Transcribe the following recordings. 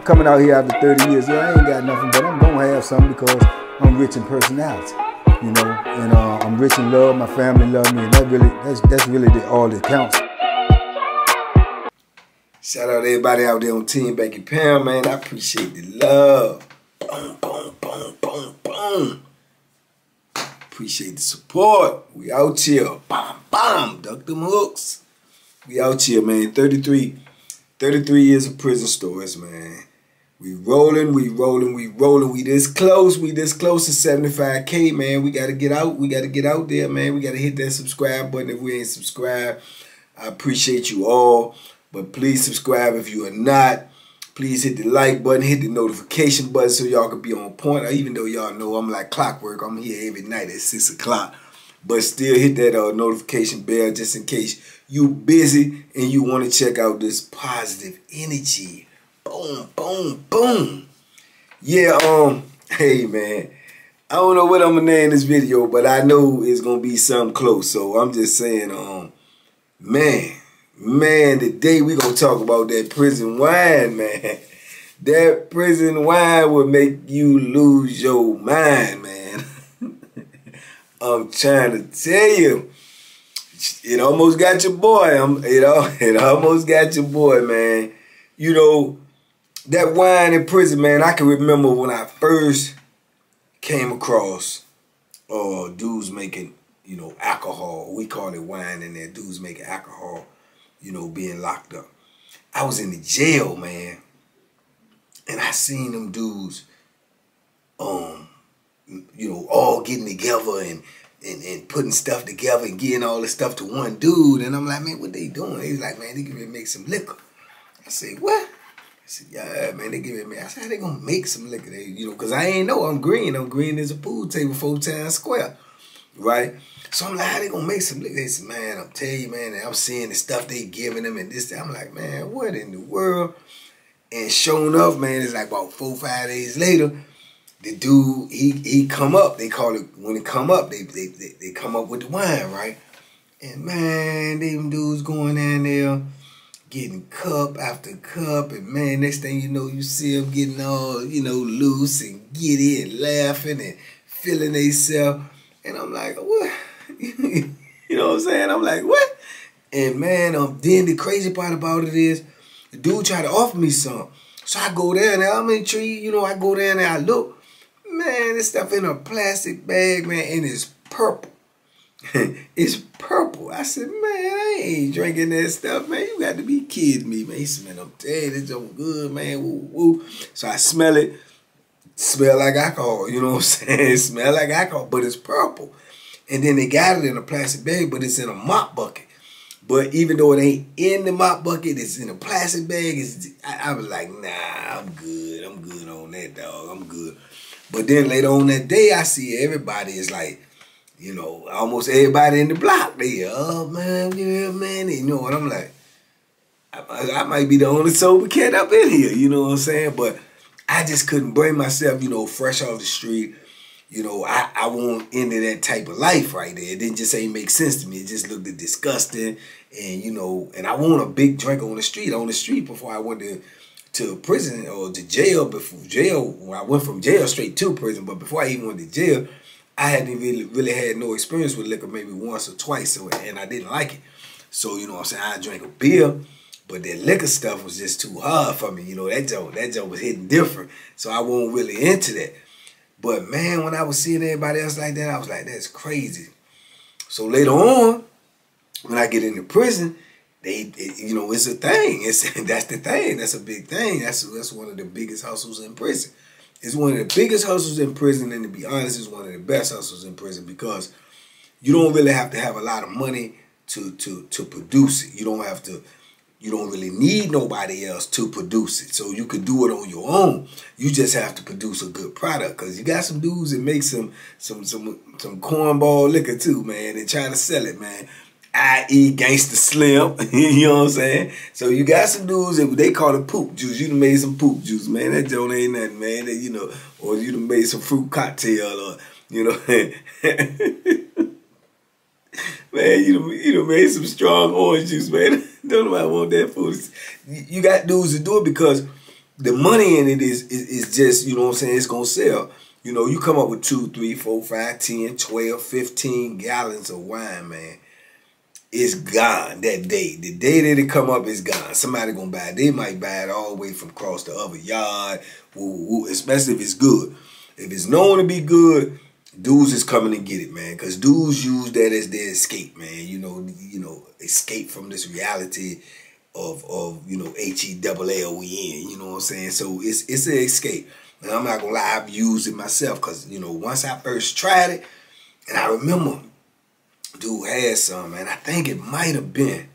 coming out here after 30 years. Yeah, I ain't got nothing, but I'm gonna have something because I'm rich in personality, you know, and I'm rich in love. My family love me, and that's really all that counts. Shout out to everybody out there on Team Banky Pound, man. I appreciate the love. Boom, boom, boom, boom, boom. Appreciate the support. We out here. Bam, bam. Duck them hooks. We out here, man. 33 years of prison stories, man. We rolling, we rolling, we rolling. We this close to 75K, man. We gotta get out. We gotta get out there, man. We gotta hit that subscribe button if we ain't subscribed. I appreciate you all. But please subscribe if you are not. Please hit the like button, hit the notification button so y'all can be on point. Even though y'all know I'm like clockwork, I'm here every night at 6 o'clock. But still hit that notification bell just in case you busy and you want to check out this positive energy. Boom, boom, boom. Yeah, hey man, I don't know what I'm gonna name this video, but I know it's gonna be something close. So I'm just saying, man, today we gonna talk about that prison wine, man. That prison wine will make you lose your mind, man. I'm trying to tell you, it almost got your boy. It almost got your boy, man. You know, that wine in prison, man. I can remember when I first came across dudes making, you know, alcohol. We call it wine in there. Dudes making alcohol. You know, being locked up. I was in the jail, man, and I seen them dudes, you know, all getting together and putting stuff together and getting all this stuff to one dude. And I'm like, man, what they doing? He's like, man, they gonna make some liquor. I said, what? I said, yeah, man, they giving me. I said, how they gonna make some liquor? You know, because I ain't know I'm green. I'm green as a pool table 4 times square, right? So I'm like, how they gonna make some liquor? They said, man, I'm telling you, man, and I'm seeing the stuff they giving them and this, that. I'm like, man, what in the world? And sure enough, man, it's like about 4 or 5 days later, the dude, he come up. They call it, when it come up, they come up with the wine, right? And man, them dudes going in there, getting cup after cup, and man, next thing you know, you see them getting all, you know, loose and giddy and laughing and feeling themselves. And I'm like, what? You know what I'm saying? I'm like, what? And man, then the crazy part about it is, the dude tried to offer me some. So I go down there, I'm intrigued, you know, I go down there, I look. Man, this stuff in a plastic bag, man, and it's purple. It's purple. I said, man, I ain't drinking that stuff, man. You got to be kidding me, man. He said, man, I'm telling you, it's so good, man. Woo, woo. So I smell it. Smell like alcohol, you know what I'm saying? It smell like alcohol, but it's purple. And then they got it in a plastic bag, but it's in a mop bucket. But even though it ain't in the mop bucket, it's in a plastic bag. I was like, nah, I'm good. I'm good on that, dog. I'm good. But then later on that day, I see everybody is like, you know, almost everybody in the block. They, oh, man, yeah, man. You know what I'm like? I might be the only sober cat up in here, you know what I'm saying? But I just couldn't bring myself, you know, fresh off the street. You know, I won't into that type of life right there. It didn't just ain't make sense to me. It just looked disgusting. And, you know, and I want a big drink on the street before I went to prison or to jail. Before jail, when I went from jail straight to prison. But before I even went to jail, I hadn't really had no experience with liquor, maybe once or twice. And I didn't like it. So, you know what I'm saying, I drank a beer. But that liquor stuff was just too hard for me. You know, that joke was hitting different. So I wasn't really into that. But man, when I was seeing everybody else like that, I was like, that's crazy. So later on, when I get into prison, you know, it's a thing. That's the thing. That's a big thing. That's one of the biggest hustles in prison. It's one of the biggest hustles in prison, and to be honest, it's one of the best hustles in prison because you don't really have to have a lot of money to produce it. You don't really need nobody else to produce it. So you could do it on your own. You just have to produce a good product. Cause you got some dudes that make some cornball liquor too, man, and try to sell it, man. I.e. Gangsta Slim. You know what I'm saying? So you got some dudes that they call it poop juice. You done made some poop juice, man. That joint ain't nothing, man. That, you know, or you done made some fruit cocktail, or you know. Man, you done made some strong orange juice, man. Don't nobody want that food. You got dudes to do it because the money in it is just, you know what I'm saying, it's gonna sell. You know, you come up with 2, 3, 4, 5, 10, 12, 15 gallons of wine, man. It's gone that day. The day that it come up, it's gone. Somebody gonna buy it. They might buy it all the way from across the other yard, especially if it's good. If it's known to be good, dudes is coming to get it, man. Because dudes use that as their escape, man. You know, escape from this reality of you know, HELLOWEN. You know what I'm saying? So it's an escape. And I'm not gonna lie, I've used it myself. Because, you know, once I first tried it, and I remember dude had some, man. I think it might have been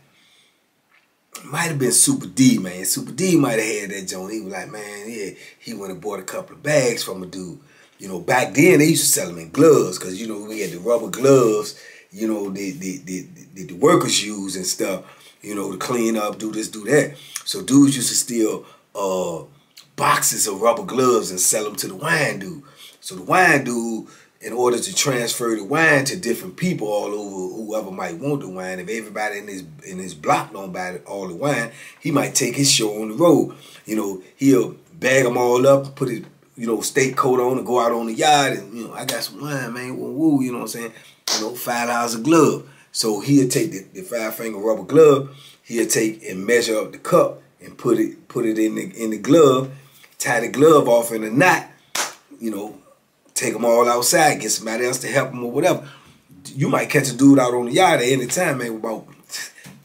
Super D, man. Super D might have had that joint. He was like, man, yeah, he went and bought a couple of bags from a dude. You know, back then they used to sell them in gloves, because, you know, we had the rubber gloves, you know, the workers use and stuff, you know, to clean up, do this, do that. So dudes used to steal boxes of rubber gloves and sell them to the wine dude. So the wine dude, in order to transfer the wine to different people all over, whoever might want the wine, if everybody in his block don't buy all the wine, he might take his show on the road. You know, he'll bag them all up, put his, you know, state coat on and go out on the yard and, you know, I got some wine, man, woo, you know what I'm saying? You know, $5 a glove. So he'll take the 5-finger rubber glove, he'll take and measure up the cup and put it in the glove, tie the glove off in a knot, you know, take them all outside, get somebody else to help them or whatever. You might catch a dude out on the yard at any time, man, with about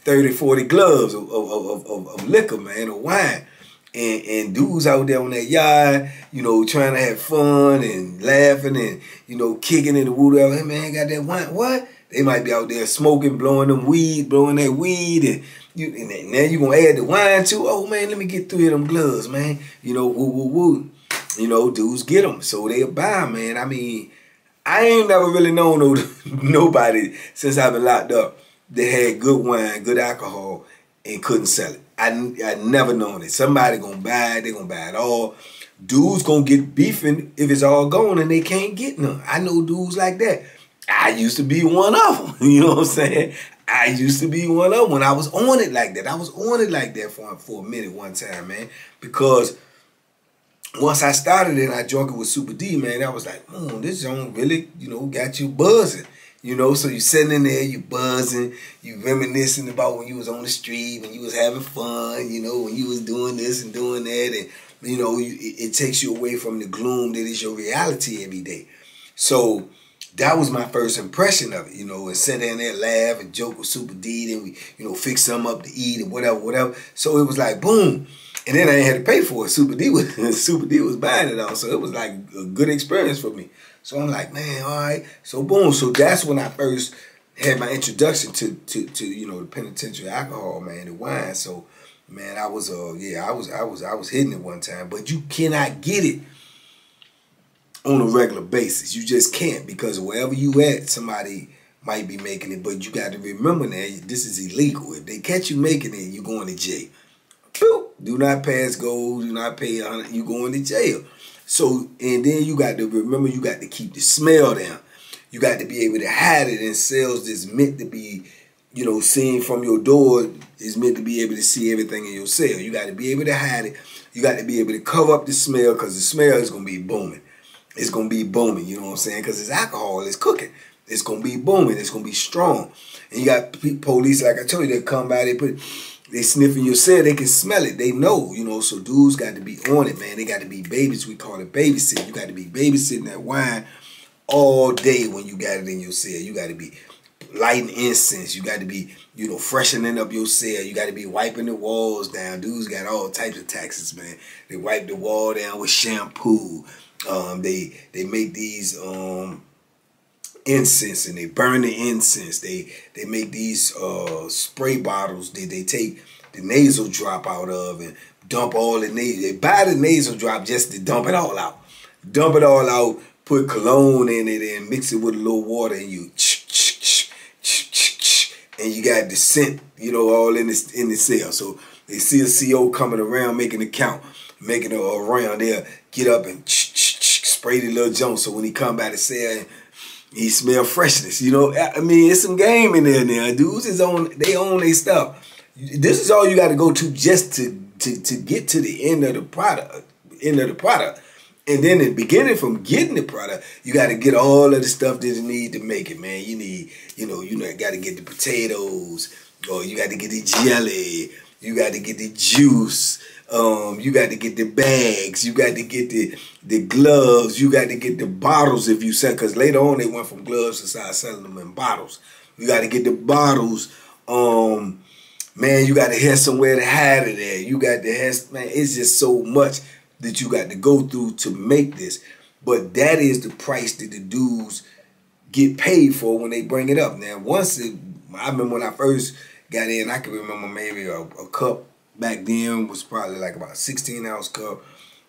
30, 40 gloves of liquor, man, of wine. And dudes out there on that yard, you know, trying to have fun and laughing and, you know, kicking it and whatever. Hey, man, got that wine. What? They might be out there smoking, blowing that weed, and now you going to add the wine too? Oh, man, let me get 3 of them gloves, man. You know, woo. You know, dudes get them, so they'll buy them, man. I mean, I ain't never really known nobody since I've been locked up that had good wine, good alcohol, and couldn't sell it. I never known it. Somebody gonna buy it, they gonna buy it all. Dudes gonna get beefing if it's all gone and they can't get none. I know dudes like that. I used to be one of them, you know what I'm saying? I used to be one of them when I was on it like that. I was on it like that for a minute one time, man, because once I started it and I drunk it with Super D, man, I was like, this joint really, you know, got you buzzing. You know, so you sitting in there, you buzzing, you reminiscing about when you was on the street, when you was having fun, you know, when you was doing this and doing that. And, you know, it takes you away from the gloom that is your reality every day. So that was my first impression of it, you know, and sit in there, laugh and joke with Super D, and we, you know, fix something up to eat and whatever. So it was like, boom. And then I ain't had to pay for it. Super D was buying it all. So it was like a good experience for me. So I'm like, man, all right. So boom. So that's when I first had my introduction to you know, the penitentiary alcohol, man, the wine. So man, I was hitting it one time. But you cannot get it on a regular basis. You just can't, because wherever you at, somebody might be making it. But you got to remember that this is illegal. If they catch you making it, you're going to jail. Do not pass go, do not pay 100, you going to jail. So, and then you got to remember, you got to keep the smell down. You got to be able to hide it in cells that's meant to be, you know, seen from your door, is meant to be able to see everything in your cell. You got to be able to hide it. You got to be able to cover up the smell, because the smell is going to be booming. It's going to be booming, you know what I'm saying? Because it's alcohol, it's cooking. It's going to be booming. It's going to be strong. And you got police, like I told you, they come by, they sniffing your cell, they can smell it, they know, you know. So dudes got to be on it, man. They got to be babies. We call it babysitting. You got to be babysitting that wine all day when you got it in your cell. You got to be lighting incense. You got to be, you know, freshening up your cell. You got to be wiping the walls down. Dudes got all types of taxes, man. They wipe the wall down with shampoo. They make these incense, and they burn the incense. They make these spray bottles that they take the nasal drop out of and dump all the nasal. They buy the nasal drop just to dump it all out. Dump it all out, put cologne in it and mix it with a little water, and you and you got the scent, you know, all in the cell. So they see a CO coming around making a count, making it around, they'll get up and spray the little junk, so when he come by the cell, he smell freshness, you know. I mean, it's some game in there now. Dudes they own their stuff. This is all you got to go to just to to get to the end of the product. And then in beginning from getting the product, you got to get all of the stuff that you need to make it, man. You need, you got to get the potatoes, or you got to get the jelly, you got to get the juice, you got to get the bags, you got to get the gloves, you got to get the bottles if you sell, because later on they went from gloves to start selling them in bottles. You got to get the bottles. Man, you got to have somewhere to hide it at. You got to have, man, it's just so much that you got to go through to make this. But that is the price that the dudes get paid for when they bring it up. Now, I remember when I first got in, I can remember maybe a cup back then was probably like about a 16-ounce cup,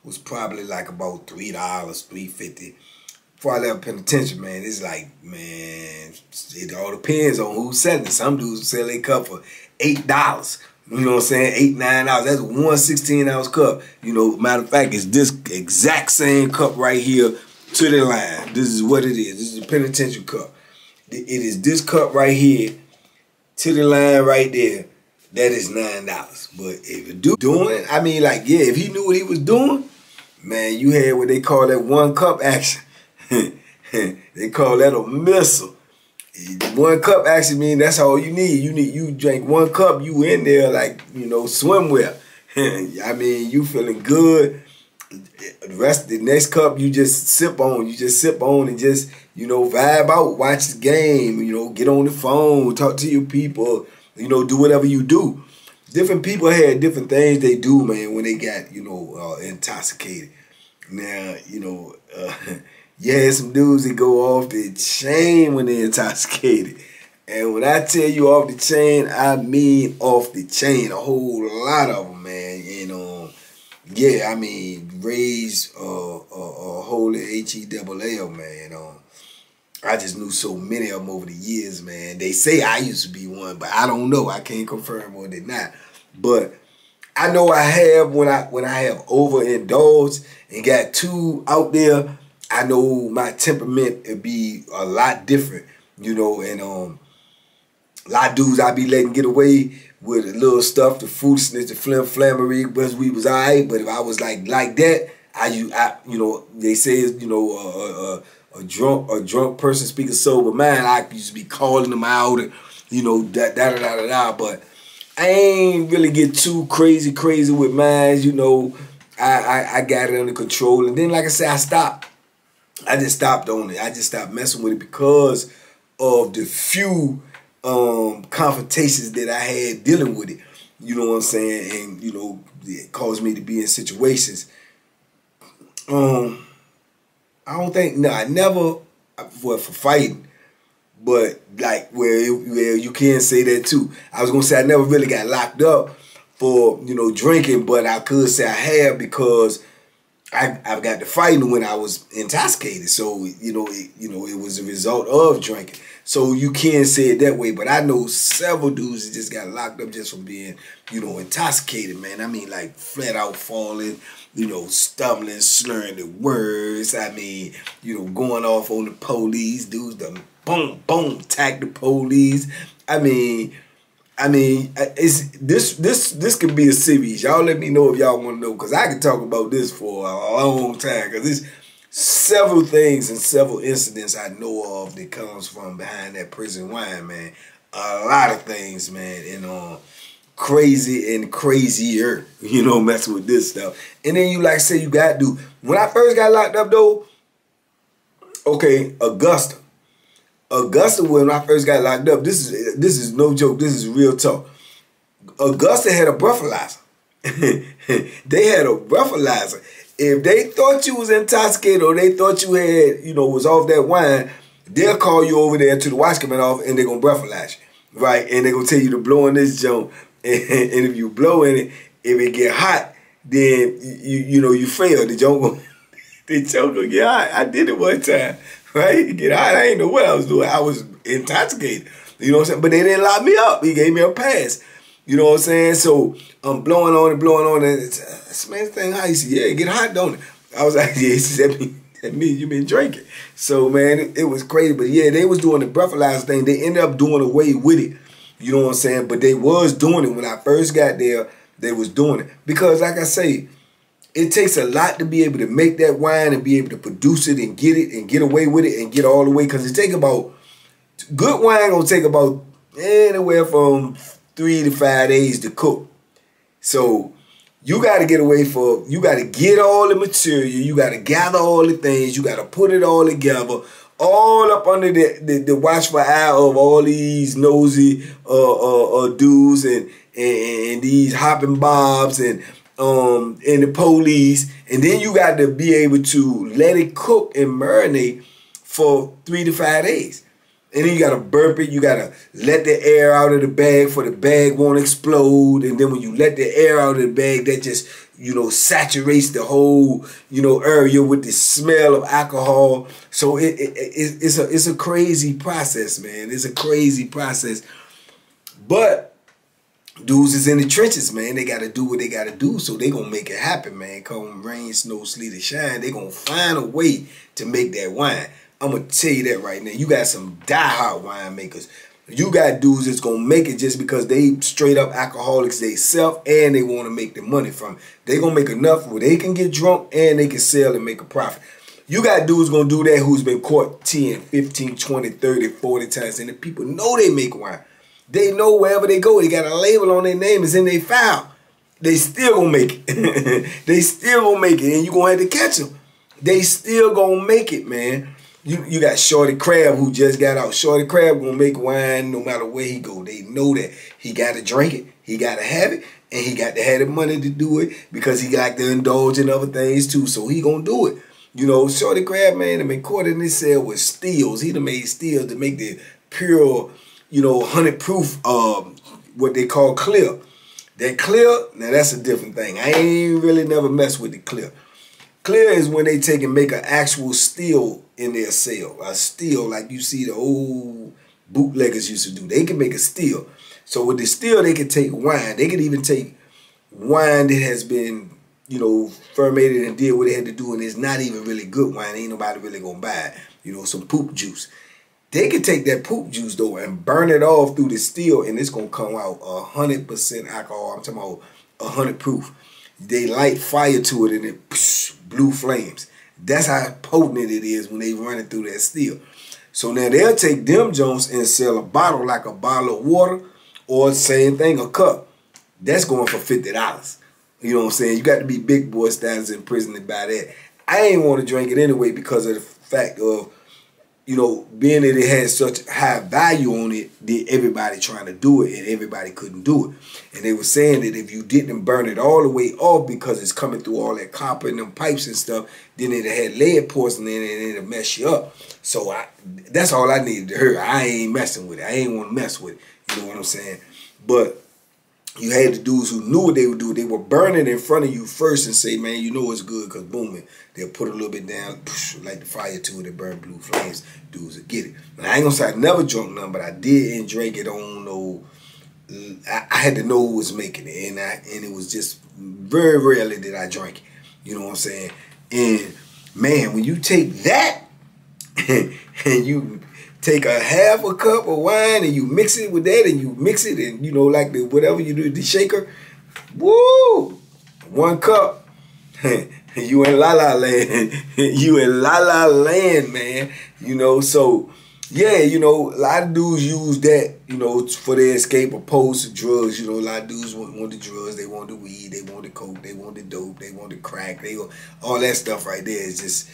was probably like about $3, $3.50. Before I left penitentiary, man, it's like, man, it all depends on who's selling it. Some dudes sell a cup for $8. You know what I'm saying? $8, $9. That's one 16-ounce cup. Matter of fact, it's this exact same cup right here to the line. This is what it is. This is a penitentiary cup. It is this cup right here to the line right there. That is $9. But if a dude doing, I mean, like, yeah, if he knew what he was doing, man, you had what they call that one cup action. They call that a missile. One cup actually mean that's all you need. You drink one cup, you in there like, swimwear. I mean, you feeling good. The next cup you just sip on. You just sip on and just, vibe out, watch the game, get on the phone, talk to your people, do whatever you do. Different people had different things they do, man, when they got, intoxicated. Now, yeah, some dudes that go off the chain when they're intoxicated. And when I tell you off the chain, I mean off the chain. A whole lot of them, man. Yeah, I mean, raised holy H-E-double-L, man. I just knew so many of them over the years, man. They say I used to be one, but I don't know. I can't confirm or deny. But I know I have when I have overindulged and got too out there. I know my temperament would be a lot different, and a lot of dudes I be letting get away with the little stuff, the foolishness, the flammery, because we was alright. But if I was like that, they say a drunk person speaking sober mind, I used to be calling them out and da. But I ain't really get too crazy with mine. I got it under control, and then like I said, I just stopped on it. I just stopped messing with it because of the few confrontations that I had dealing with it. You know what I'm saying? And, it caused me to be in situations. I don't think, I never, for fighting, but like where you can say that too. I was going to say I never really got locked up for, drinking, but I could say I have because I've got to fighting when I was intoxicated, so it was a result of drinking. So you can say it that way, but I know several dudes that just got locked up just from being, intoxicated, man. I mean, like flat out falling, stumbling, slurring the words. I mean, going off on the police. Dudes done boom, attack the police. I mean, it's this could be a series. Y'all let me know if y'all want to know, because I can talk about this for a long time. Because there's several things and several incidents I know of that comes from behind that prison wine, man. A lot of things, man, and crazy and crazier, messing with this stuff. And then you like say you got to do. When I first got locked up though, okay, Augusta, when I first got locked up, this is no joke. This is real talk. Augusta had a breathalyzer. They had a breathalyzer. If they thought you was intoxicated or they thought you had, was off that wine, they'll call you over there to the watch coming off and they're going to breathalyze you, right? And they're going to tell you to blow in this joint. And if you blow in it, if it get hot, then you fail. The joint going to get hot. I did it one time. Right? Get hot. I ain't know what I was doing. I was intoxicated. You know what I'm saying? But they didn't lock me up. He gave me a pass. You know what I'm saying? So I'm blowing on it. And this man's thing hot. He said, yeah, get hot, don't it? I was like, yeah. He said, that means you been drinking. So, man, it was crazy. But, yeah, they was doing the breathalyzer thing. They ended up doing away with it. You know what I'm saying? But they was doing it when I first got there. they was doing it. Because like I say, it takes a lot to be able to make that wine and be able to produce it and get away with it and get all the way. Because it take about, good wine gonna take about anywhere from 3 to 5 days to cook. So you got to get away you got to get all the material, you got to gather all the things, you got to put it all together, all up under the watchful eye of all these nosy dudes and these hopping bobs and the police. And then you got to be able to let it cook and marinate for 3 to 5 days. And then you got to burp it. You got to let the air out of the bag for the bag won't explode. And then when you let the air out of the bag, that just, saturates the whole, area with the smell of alcohol. So it's a crazy process, man. It's a crazy process. But dudes is in the trenches, man. They got to do what they got to do. So they going to make it happen, man. Come rain, snow, sleet, or shine. They going to find a way to make that wine. I'm going to tell you that right now. You got some diehard winemakers. You got dudes that's going to make it just because they straight up alcoholics they self and they want to make the money from it. They going to make enough where they can get drunk and they can sell and make a profit. You got dudes going to do that who's been caught 10, 15, 20, 30, 40 times. And the people know they make wine. They know wherever they go, they got a label on their name. It's in their file. They still going to make it. They still going to make it. And you going to have to catch them. They still going to make it, man. You got Shorty Crab who just got out. Shorty Crab gonna make wine no matter where he go. They know that. He got to drink it. He got to have it. And he got to have the money to do it because he got to indulge in other things too. So he gonna do it. Shorty Crab, man, been caught in this cell with steels. He done made steels to make the pure, 100 proof, what they call clear. That clear, now that's a different thing. I ain't really never messed with the clear. Clear is when they take and make an actual still in their cell. A still like you see the old bootleggers used to do. They can make a still. So with the still, they can take wine. They can even take wine that has been, fermented and did what they had to do, and it's not even really good wine. Ain't nobody really gonna buy it. Some poop juice. They can take that poop juice though and burn it off through the still, and it's gonna come out 100% alcohol. I'm talking about 100 proof. They light fire to it and it blue flames. That's how potent it is when they run it through that steel. So now they'll take them Jones and sell a bottle like a bottle of water or same thing, a cup. That's going for $50. You know what I'm saying? You got to be big boy styles in prison to buy that. I ain't want to drink it anyway because of the fact of, being that it had such high value on it, that everybody trying to do it and everybody couldn't do it. And they were saying that if you didn't burn it all the way off because it's coming through all that copper and them pipes and stuff, then it had lead poisoning in it and it'll mess you up. So that's all I needed to hear. I ain't messing with it. I ain't want to mess with it. You know what I'm saying? But you had the dudes who knew what they would do. They were burning in front of you first and say, man, you know it's good because boom, they'll put a little bit down, light the fire to it, and burn blue flames. Dudes will get it. And I ain't going to say I never drunk none, but I did and drank it on no. I had to know who was making it. And it was just very rarely that I drank it. You know what I'm saying? And man, when you take that and you take a half a cup of wine and you mix it with that and you mix it and like whatever you do, the shaker, woo, 1 cup, you in la la land, you in la la land, man. So yeah, a lot of dudes use that, for their escape opposed to drugs. A lot of dudes want the drugs, they want the weed, they want the coke, they want the dope, they want the crack, all that stuff right there is just,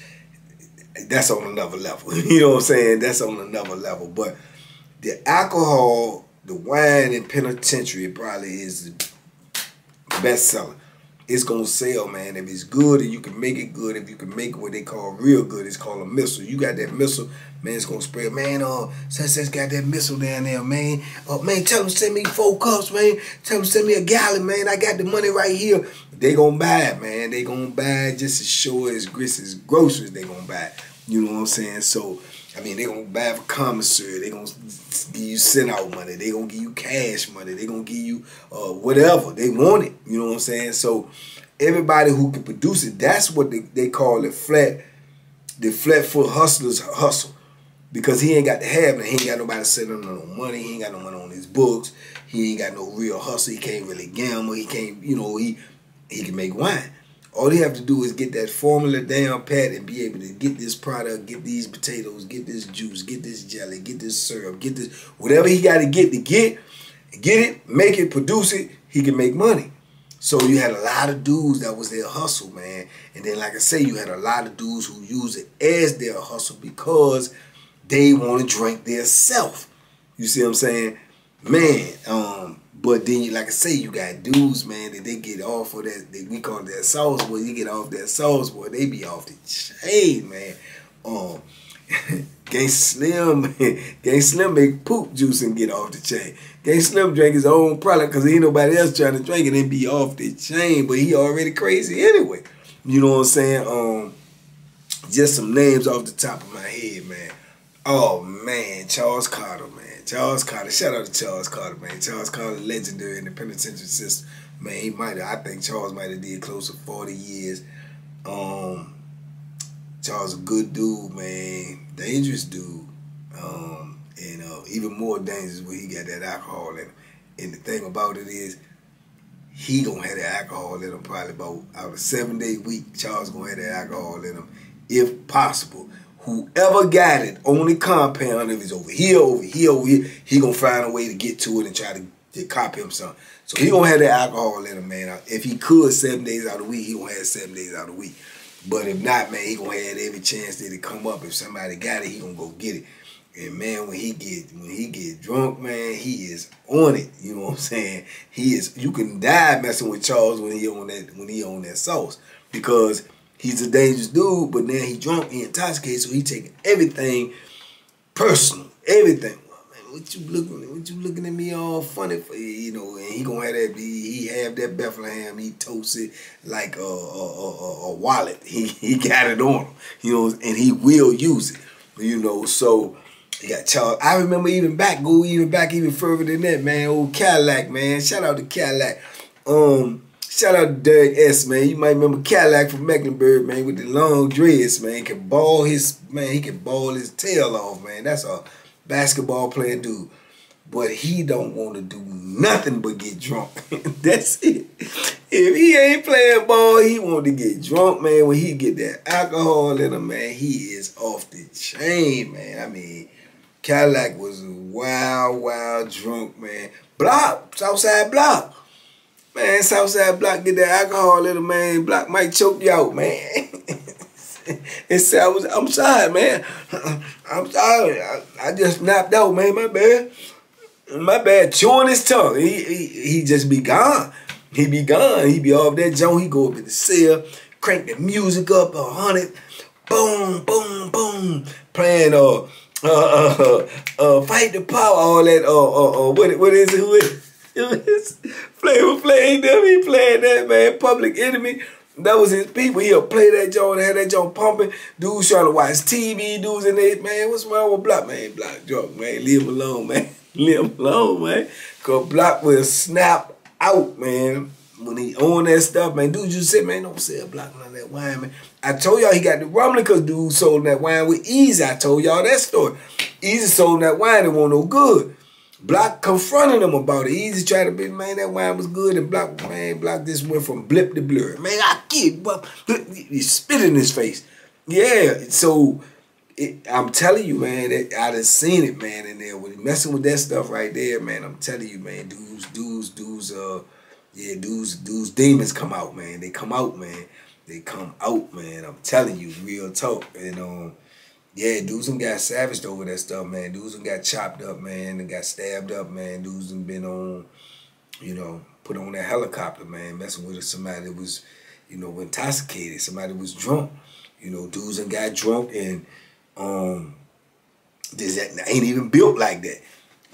that's on another level. You know what I'm saying? That's on another level. But the alcohol, the wine in penitentiary probably is the best seller. It's going to sell, man. If it's good and you can make it good, if you can make what they call real good, it's called a missile. You got that missile, man, it's going to spread. Man, Success got that missile down there, man. Man, tell them to send me 4 cups, man. Tell them to send me a gallon, man. I got the money right here. They going to buy it, man. They going to buy it just as sure as grits as groceries. They going to buy it. You know what I'm saying? So, I mean, they going to buy it for commissary. They going to give you send-out money. They going to give you cash money. They going to give you whatever. They want it. You know what I'm saying? So, everybody who can produce it, that's what they call the flat-foot hustler's hustle. Because he ain't got to have it. He ain't got nobody sending him no money. He ain't got no money on his books. he ain't got no real hustle. He can't really gamble. He can't, you know, he can make wine. All he have to do is get that formula down pat and be able to get this product, get these potatoes, get this juice, get this jelly, get this syrup, get this, whatever he got to get it, make it, produce it, he can make money. So you had a lot of dudes that was their hustle, man. And then, like I say, you had a lot of dudes who use it as their hustle because they want to drink their self. You see what I'm saying? Man, but then, like I say, you got dudes, man, that they get off of that, we call that sauce, boy. You get off that sauce, boy, they be off the chain, man. Gang Slim make poop juice and get off the chain. Gang Slim drink his own product because ain't nobody else trying to drink it and be off the chain, but he already crazy anyway. You know what I'm saying? Just some names off the top of my head, man. Oh, man, Charles Carter, man. Charles Carter, shout out to Charles Carter, man. Charles Carter, legendary in the penitentiary system. Man, he might have, I think Charles might have did close to 40 years. Charles a good dude, man. Dangerous dude. And even more dangerous when he got that alcohol in him. And the thing about it is, he gonna have that alcohol in him probably about out of 7 day week. Charles gonna have that alcohol in him, if possible. Whoever got it on the compound, if it's over here, he gonna find a way to get to it and try to cop him something. So he gonna have that alcohol in him, man. If he could 7 days out of the week, he gonna have 7 days out of the week. But if not, man, he gonna have every chance that it come up. If somebody got it, he gonna go get it. And man, when he get drunk, man, he is on it. You know what I'm saying? He is. You can die messing with Charles when he on that sauce, because he's a dangerous dude. But then he drunk, he intoxicated, so he taking everything personal, everything. What you looking at me all funny for? You know, and he gonna have that. He have that Bethlehem. He toast it like a wallet. He got it on him. You know, and he will use it. You know, so. You got Charles. I remember even further than that, man. Old Cadillac, man. Shout out to Cadillac. Shout out to Derek S, man. You might remember Cadillac from Mecklenburg, man, with the long dreads, man. He can ball his tail off, man. That's a basketball playing dude. But he don't want to do nothing but get drunk. That's it. If he ain't playing ball, he want to get drunk, man. When he get that alcohol in him, man, he is off the chain, man. I mean, Cadillac was a wild drunk, man. Block, Southside Block. Man, Southside Block get that alcohol in him, man. Block might choke you out, man. And say, I'm sorry, man. I'm sorry. I just snapped out, man. My bad. Chewing his tongue. He just be gone. He be gone. He be off that joint. He go up in the cell, crank the music up 100. Boom, boom, boom. Playing Fight the Power, all that, what is it, who is Flavor Flav, he playing that, man. Public Enemy, that was his people. He'll play that joint, had that joint pumping. Dudes trying to watch TV, dudes in there, man, what's wrong with Block? Man, Block drunk, man, leave him alone, man. Leave him alone, man. Cause Block will snap out, man. When he own that stuff, man, dude, you said, man, don't sell Block none of that wine, man. I told y'all he got the rumbling because dude sold that wine with Easy. I told y'all that story. Easy sold that wine, it wasn't no good. Block confronted him about it. Easy tried to be, man, that wine was good, and Block just went from blip to blur. Man, I kid, but he spit in his face. Yeah, so I'm telling you, man, that I done seen it, man, in there. When he messing with that stuff right there, man, I'm telling you, man, dudes, demons come out, man. They come out, man. They come out, man. I'm telling you, real talk. And yeah, dudes done got savaged over that stuff, man. Dudes done got chopped up, man, and got stabbed up, man. Dudes done been on, you know, put on that helicopter, man, messing with somebody that was, you know, intoxicated. Somebody was drunk. You know, dudes done got drunk and ain't even built like that.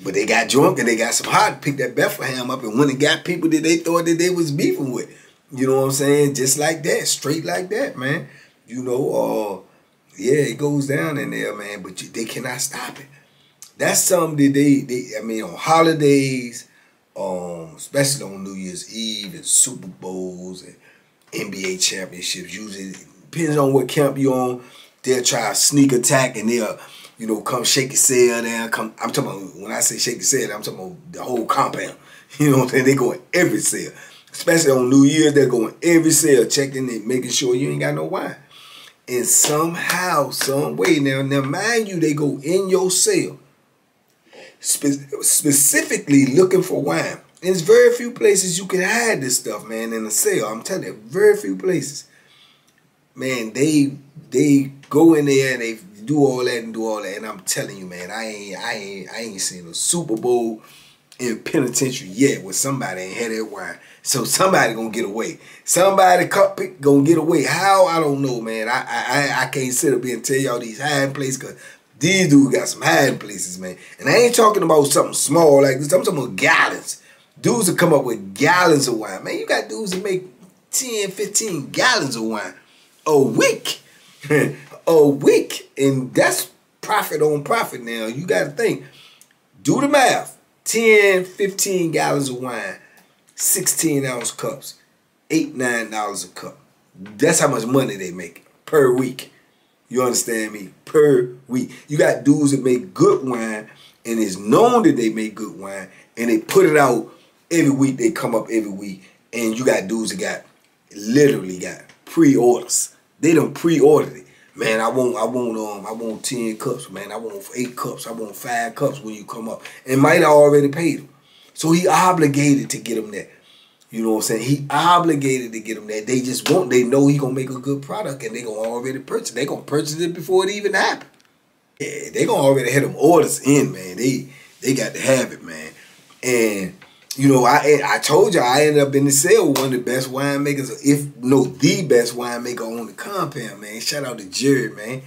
But they got drunk and they got some heart, picked that Bethlehem up and went and got people that they thought that they was beefing with. You know what I'm saying? Just like that, straight like that, man. You know, yeah, it goes down in there, man, but they cannot stop it. That's something that I mean, on holidays, especially on New Year's Eve and Super Bowls and NBA championships, usually depends on what camp you're on, they'll try a sneak attack and they'll, you know, come shake your cell down. Come, I'm talking about, when I say shake your cell down, I'm talking about the whole compound. You know what I'm saying? They go in every cell. Especially on New Year's, they're going every cell, checking it, making sure you ain't got no wine. And somehow, some way, now mind you, they go in your cell, specifically looking for wine. And there's very few places you can hide this stuff, man, in a cell. I'm telling you, very few places. Man, they go in there and they do all that and do all that. And I'm telling you, man, I ain't seen a Super Bowl in penitentiary yet where somebody ain't had that wine. So somebody gonna get away. Somebody gonna get away. How? I don't know, man. I can't sit up here and tell y'all these hiding places, because these dudes got some hiding places, man. And I ain't talking about something small like this. I'm talking about gallons. Dudes that come up with gallons of wine. Man, you got dudes that make 10, 15 gallons of wine a week. A week. And that's profit on profit now. You got to think. Do the math. 10, 15 gallons of wine. 16-ounce cups. $8, $9 a cup. That's how much money they make per week. You understand me? Per week. You got dudes that make good wine, and it's known that they make good wine, and they put it out every week. They come up every week. And you got dudes that literally got pre-orders. They done pre-ordered it. Man, I want 10 cups, man. I want 8 cups. I want 5 cups when you come up. And might have already paid him. So he obligated to get them that. You know what I'm saying? He obligated to get them that. They just want, they know he gonna make a good product, and they gonna already purchase. They gonna purchase it before it even happen. Yeah, they gonna already have them orders in, man. They got to have it, man. And you know, I told you I ended up in the cell with one of the best winemakers, if no the best winemaker on the compound, man. Shout out to Jerry, man.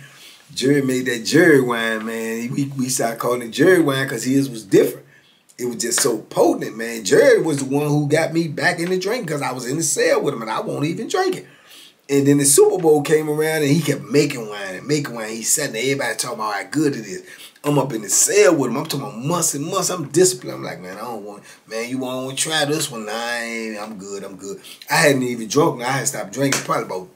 Jerry made that Jerry wine, man. We started calling it Jerry wine because his was different. It was just so potent, man. Jerry was the one who got me back in the drink because I was in the cell with him and I won't even drink it. And then the Super Bowl came around and he kept making wine and making wine. He sat there, everybody talking about how good it is. I'm up in the cell with him. I'm talking about months and months. I'm disciplined. I'm like, man, I don't want, man, you want to try this one? Nah, I'm good. I'm good. I hadn't even drunk. I had stopped drinking probably about,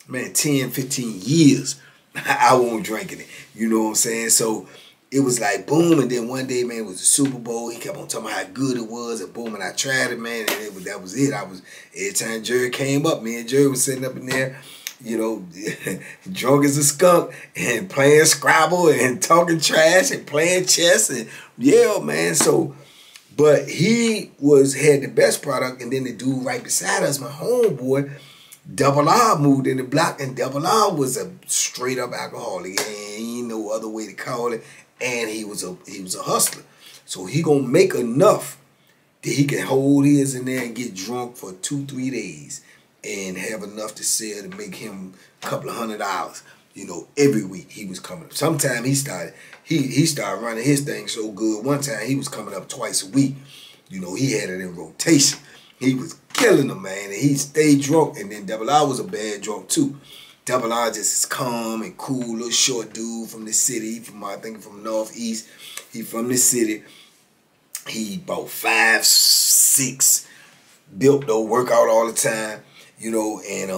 man, 10, 15 years. I won't drinking it. You know what I'm saying? So it was like boom, and then one day, man, it was the Super Bowl. He kept on talking about how good it was, and boom, and I tried it, man, and that was it. Every time Jerry came up, me and Jerry was sitting up in there, you know, drunk as a skunk, and playing Scrabble, and talking trash, and playing chess, and yeah, man. So, but he had the best product, and then the dude right beside us, my homeboy, Double R, moved in the block, and Double R was a straight up alcoholic. Ain't no other way to call it. And he was a hustler. So he gonna make enough that he can hold his in there and get drunk for 2-3 days and have enough to sell to make him a couple of $100. You know, every week he was coming up. Sometime he started running his thing so good. One time he was coming up twice a week. You know, he had it in rotation. He was killing them, man, and he stayed drunk. And then Double R was a bad drunk too. Double R just is calm and cool, little short dude from the city. I think from Northeast. He from the city. He about 5'6", built, though, work out all the time, you know, and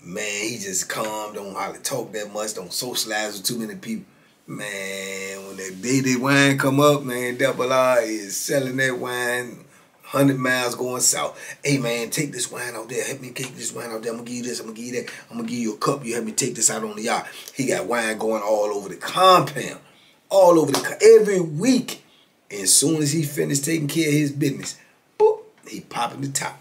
man, he just calm, don't hardly talk that much, don't socialize with too many people. Man, when that day wine come up, man, Double R is selling that wine 100 miles going south. Hey, man, take this wine out there. Help me take this wine out there. I'm going to give you this. I'm going to give you that. I'm going to give you a cup. You help me take this out on the yard. He got wine going all over the compound. All over every week. And as soon as he finished taking care of his business, boop, he popping the top.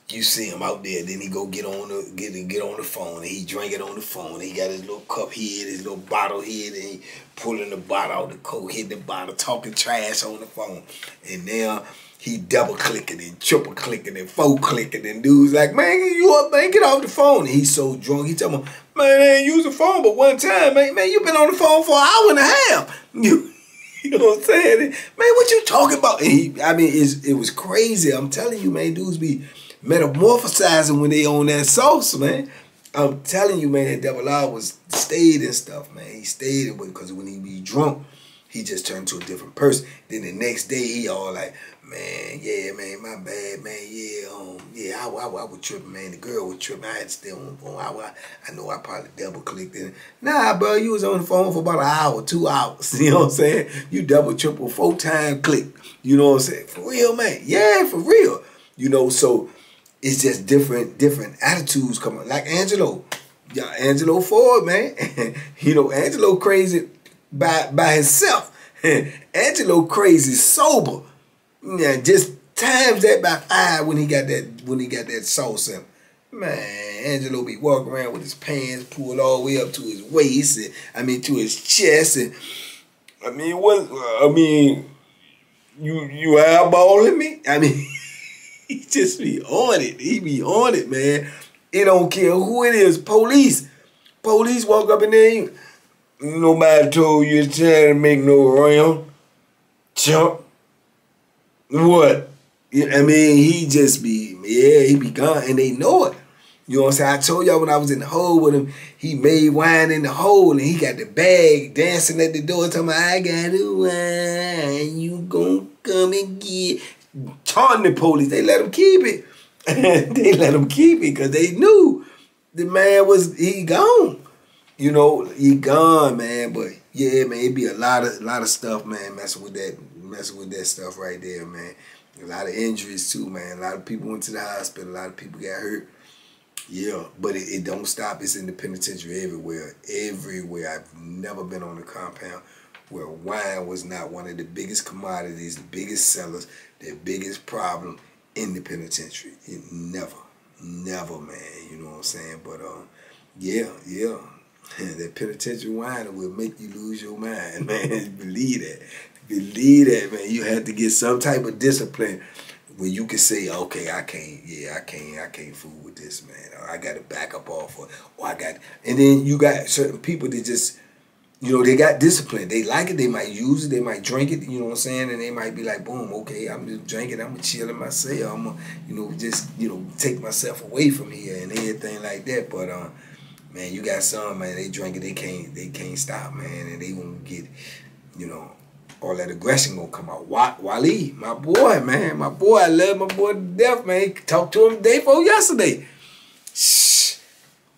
You see him out there. Then he go get on the phone. And he drink it on the phone. He got his little cup here, his little bottle here. And he pulling the bottle out the coke, hitting the bottle, talking trash on the phone. And now he double clicking and triple clicking and 4-clicking, and dudes like, man, you up, man, get off the phone. And he's so drunk, he tell me, man, I ain't used the phone but one time, man, you been on the phone for an hour and a half. You know what I'm saying? Man, what you talking about? And it was crazy. I'm telling you, man, dudes be metamorphosizing when they on that sauce, man. I'm telling you, man, that Double R stayed and stuff, man. He stayed because when he be drunk, he just turned to a different person. Then the next day, he all like, man, man, my bad, man, yeah, I was tripping, man, the girl was tripping, I had to stay on the phone, I know I probably double clicked it. Nah, bro, you was on the phone for about an hour, 2 hours, you know what I'm saying? You double, triple, 4 time click, you know what I'm saying? For real, man, yeah, for real, you know, so it's just different attitudes coming, like Angelo. Yeah, Angelo Ford, man. You know, Angelo crazy by himself. Angelo crazy sober. Yeah, just times that by 5 when he got that sauce in him. Man, Angelo be walking around with his pants pulled all the way up to his waist, and to his chest, and you eyeballing me? He just be on it. He be on it, man. It don't care who it is. Police walk up in there. Nobody told you it's trying to make no round. Chump. What? He just be, he be gone, and they know it. You know what I'm saying? I told y'all when I was in the hole with him, he made wine in the hole, and he got the bag dancing at the door, talking about, I got the wine, you gon' come and get. Taunting the police, they let him keep it. They let him keep it because they knew the man he gone. You know, he gone, man. But yeah, man, it be a lot of stuff, man, messing with that stuff right there, man. A lot of injuries too, man. A lot of people went to the hospital. A lot of people got hurt. Yeah, but it don't stop. It's in the penitentiary everywhere. Everywhere. I've never been on a compound where wine was not one of the biggest commodities, the biggest sellers, the biggest problem in the penitentiary. It never, man. You know what I'm saying? But yeah. That penitentiary wine will make you lose your mind, man. Believe that, man. You have to get some type of discipline where you can say, okay, I can't fool with this, man. Or I got to back up off of, and then you got certain people that just, you know, they got discipline. They like it. They might use it. They might drink it. You know what I'm saying? And they might be like, boom, okay, I'm just drinking. I'm chilling myself. I'm gonna, take myself away from here and everything like that. But man, you got some, man. They drink it. They can't stop, man. And they gonna get, all that aggression gonna come out. Wally, my boy, man, my boy. I love my boy to death, man. Talked to him the day before yesterday. Shh,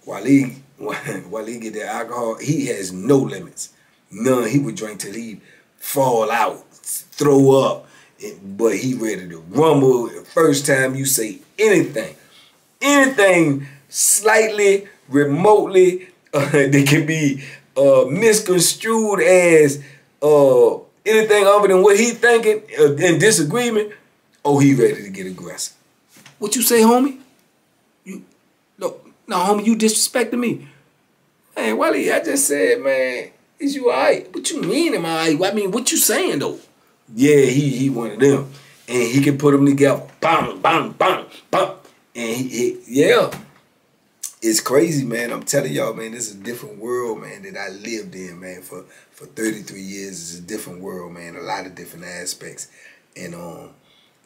Wally get that alcohol, he has no limits. None. He would drink till he fall out, throw up, but he ready to rumble the first time you say anything slightly, remotely, that can be misconstrued as anything other than what he thinking in disagreement. Oh, he ready to get aggressive. What you say, homie? No, homie, you disrespecting me. Man, Wally, I just said, man, is you all right? What you mean am I all right? What you saying, though? Yeah, he one of them. And he can put them together. Bang, bang, bang, bang. And yeah. It's crazy, man. I'm telling y'all, man, this is a different world, man, that I lived in, man, for 33 years. It's a different world, man, a lot of different aspects. And,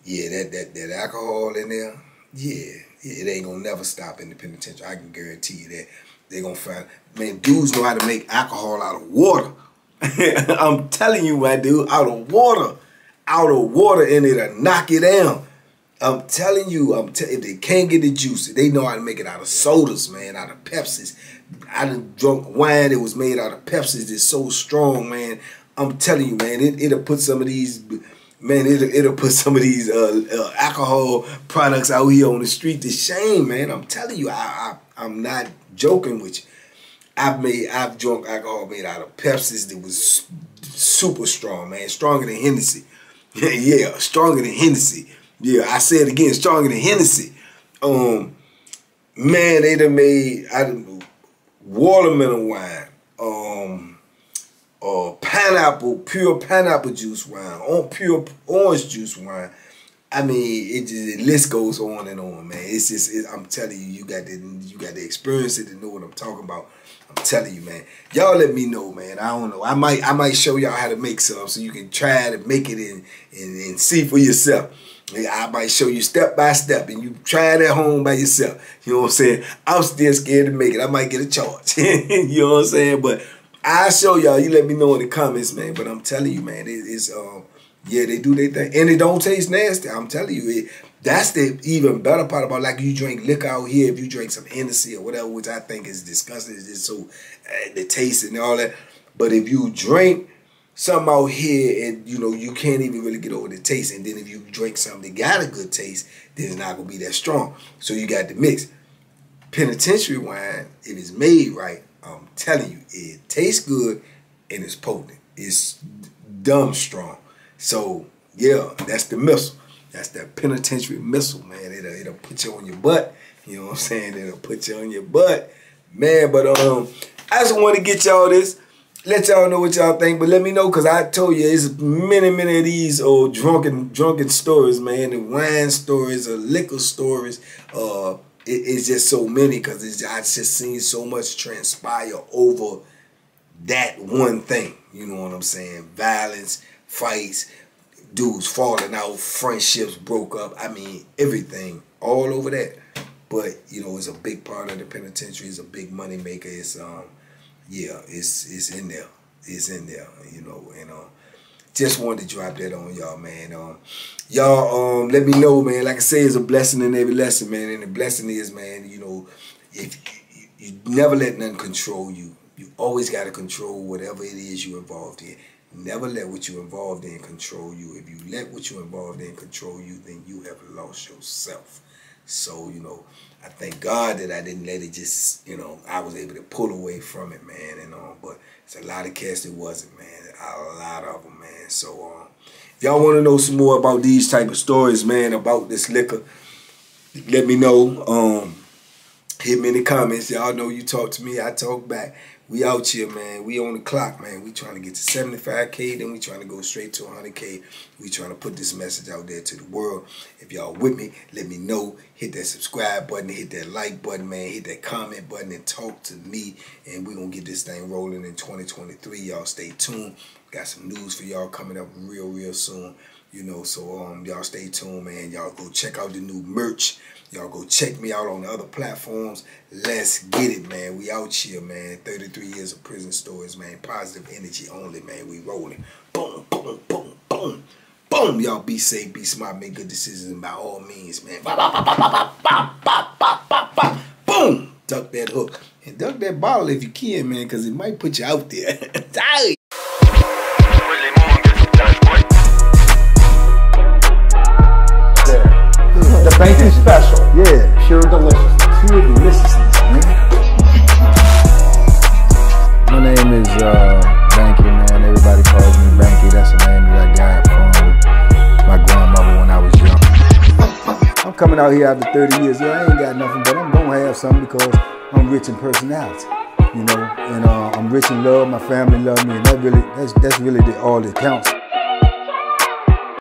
yeah, that alcohol in there, yeah, it ain't gonna never stop in the penitentiary. I can guarantee you that. They gonna find, man, dudes know how to make alcohol out of water. I'm telling you, my dude, out of water, and it'll knock you down. I'm telling you, if they can't get the juice, they know how to make it out of sodas, man, out of Pepsis. I done drunk wine that was made out of Pepsis that's so strong, man. I'm telling you, man, it'll put some of these, man, it'll put some of these alcohol products out here on the street to shame, man. I'm telling you, I'm not joking with you. I've drunk alcohol made out of Pepsis that was super strong, man, stronger than Hennessy. Yeah, stronger than Hennessy. Yeah, I say it again, stronger than Hennessy. Man, they done made watermelon wine, pure pineapple juice wine, pure orange juice wine. The list goes on and on, man. It's just, I'm telling you, you got to experience it to know what I'm talking about. I'm telling you, man. Y'all let me know, man. I don't know. I might show y'all how to make some so you can try to make it and see for yourself. I might show you step by step and you try it at home by yourself. You know what I'm saying? I'm still scared to make it. I might get a charge. You know what I'm saying? But I'll show y'all. You let me know in the comments, man. But I'm telling you, man, Yeah, they do their thing. And it don't taste nasty. I'm telling you, that's the even better part about, like, you drink liquor out here, if you drink some Hennessy or whatever, which I think is disgusting. It's just so, the taste and all that. But if you drink something out here and, you know, you can't even really get over the taste. And then if you drink something that got a good taste, then it's not going to be that strong. So you got the mix. Penitentiary wine, if it's made right, I'm telling you, it tastes good and it's potent. It's dumb strong. So, yeah, that's the missile. That's that penitentiary missile, man. It'll put you on your butt. You know what I'm saying? It'll put you on your butt. Man, but I just want to get y'all this. Let y'all know what y'all think. But let me know, because I told you, there's many of these drunken stories, man. The wine stories, the liquor stories. It's just so many, because I just seen so much transpire over that one thing. You know what I'm saying? Violence, fights, dudes falling out, friendships broke up. I mean, everything all over that. But, you know, it's a big part of the penitentiary. It's a big money maker. It's yeah, it's in there. It's in there, you know. And just wanted to drop that on y'all, man. Y'all let me know, man. Like I say, it's a blessing in every lesson, man. And the blessing is, man, you know, if you never let nothing control you. You always got to control whatever it is you're involved in. Never let what you're involved in control you. If you let what you're involved in control you, then you have lost yourself. So, you know, I thank God that I didn't let it just, you know, I was able to pull away from it, man. And but it's a lot of cats that wasn't, man. A lot of them, man. So, if y'all want to know some more about these type of stories, man, about this liquor, let me know. Hit me in the comments. Y'all know you talk to me, I talk back. We out here, man. We on the clock, man. We trying to get to 75K, then we trying to go straight to 100K. We trying to put this message out there to the world. If y'all with me, let me know. Hit that subscribe button, hit that like button, man. Hit that comment button and talk to me. And we going to get this thing rolling in 2023. Y'all stay tuned. Got some news for y'all coming up real soon. You know, so y'all stay tuned, man. Y'all go check out the new merch. Y'all go check me out on the other platforms. Let's get it, man. We out here, man. 33 years of prison stories, man. Positive energy only, man. We rolling. Boom, boom, boom, boom. Boom. Y'all be safe, be smart, make good decisions by all means, man. Boom. Duck that hook. And duck that bottle if you can, man, because it might put you out there. Die. The Banky special. Yeah. Pure deliciousness. Pure deliciousness, man. My name is Banky, man. Everybody calls me Banky. That's the name that I got from my grandmother when I was young. I'm coming out here after 30 years. Yeah, I ain't got nothing, but I'm gonna have something because I'm rich in personality, you know. And I'm rich in love. My family love me, and that's really all that counts.